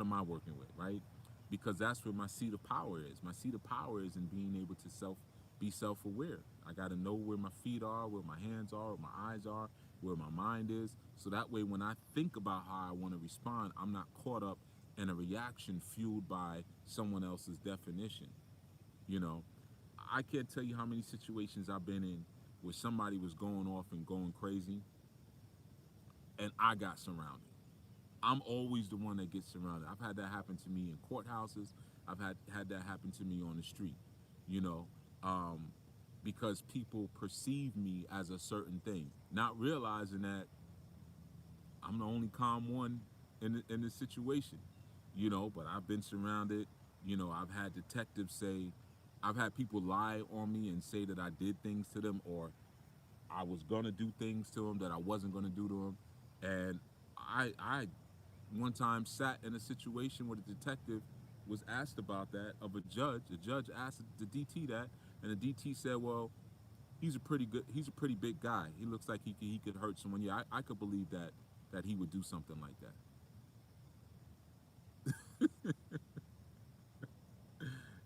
am I working with, right? Because that's where my seat of power is. My seat of power is in being able to be self-aware. I got to know where my feet are, where my hands are, where my eyes are, where my mind is, so that way when I think about how I want to respond, I'm not caught up in a reaction fueled by someone else's definition. You know, I can't tell you how many situations I've been in where somebody was going off and going crazy, and I got surrounded. I'm always the one that gets surrounded. I've had that happen to me in courthouses. I've had that happen to me on the street. You know, um, because people perceive me as a certain thing, not realizing that I'm the only calm one in the situation. But I've been surrounded. I've had detectives say, I've had people lie on me and say that I did things to them, or I was gonna do things to them that I wasn't gonna do to them. And I one time sat in a situation where the detective was asked about that of a judge. The judge asked the DT that, And the DT said, well, he's a pretty big guy. He looks like he could hurt someone. Yeah, I could believe that he would do something like that.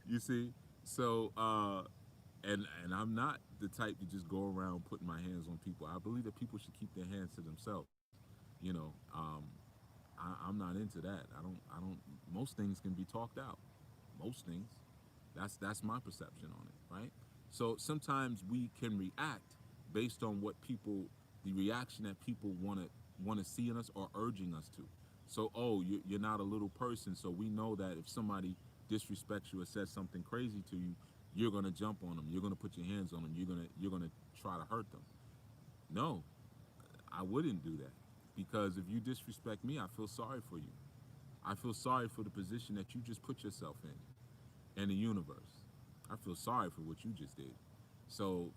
You see? So and I'm not the type to just go around putting my hands on people. I believe that people should keep their hands to themselves. You know, I'm not into that. I don't. Most things can be talked out. Most things. That's my perception on it, right? So sometimes we can react based on what people, the reaction that people want to see in us or urging us to. So, oh, you're not a little person, so we know that if somebody disrespects you or says something crazy to you, you're gonna jump on them. You're gonna put your hands on them. You're gonna try to hurt them. No, I wouldn't do that because if you disrespect me, I feel sorry for you. I feel sorry for the position that you just put yourself in the universe. I feel sorry for what you just did. So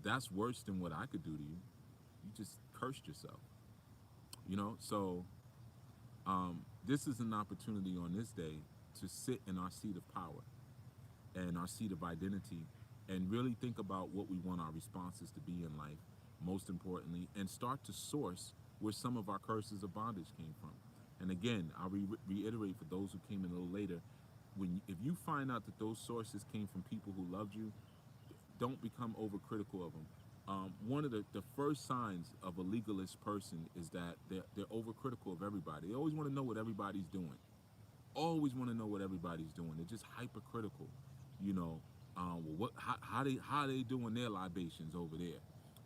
that's worse than what I could do to you. You just cursed yourself. So this is an opportunity on this day to sit in our seat of power and our seat of identity and really think about what we want our responses to be in life, most importantly, and start to source where some of our curses of bondage came from. And again, I'll reiterate for those who came in a little later, if you find out that those sources came from people who loved you, don't become overcritical of them. One of the first signs of a legalist person is that they're overcritical of everybody. They always want to know what everybody's doing. Always want to know what everybody's doing. They're just hypercritical. You know, well, how they doing their libations over there?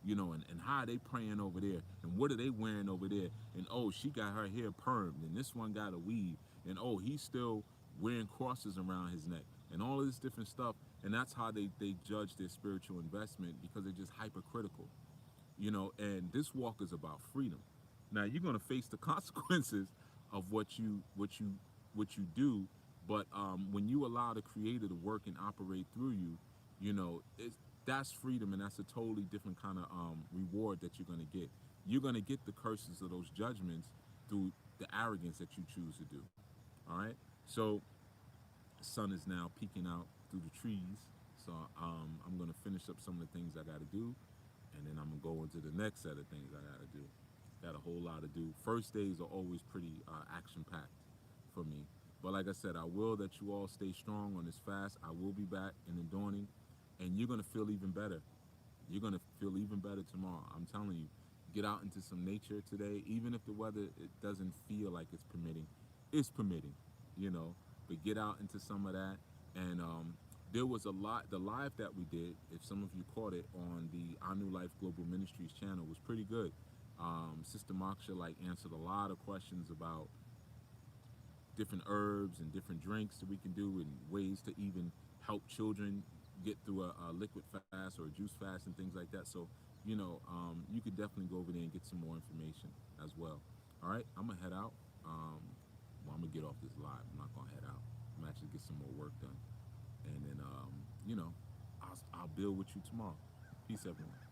And how are they praying over there? And what are they wearing over there? And oh, she got her hair permed, and this one got a weave, and oh, he's still wearing crosses around his neck, and all of this different stuff. And that's how they judge their spiritual investment because they're just hypercritical. And this walk is about freedom. Now you're going to face the consequences of what you do, but when you allow the Creator to work and operate through you, that's freedom, and that's a totally different kind of reward that you're going to get. You're going to get the curses of those judgments through the arrogance that you choose to do. All right. So the sun is now peeking out through the trees. So I'm going to finish up some of the things I got to do, and then I'm going to go into the next set of things I got to do. Got a whole lot to do. First days are always pretty action-packed for me. But like I said, I will that you all stay strong on this fast. I will be back in the dawning, and you're going to feel even better. You're going to feel even better tomorrow. I'm telling you, get out into some nature today, even if the weather it doesn't feel like it's permitting. It's permitting, but get out into some of that. And there was a lot, the live that we did, if some of you caught it on the Our New Life Global Ministries channel, was pretty good. Sister Moksha answered a lot of questions about different herbs and different drinks that we can do and ways to even help children get through a liquid fast or a juice fast and things like that. So, you could definitely go over there and get some more information as well. All right, I'm gonna head out. Well, I'm gonna get off this live. I'm not gonna head out. I'm actually get some more work done, and then I'll build with you tomorrow. Peace, everyone.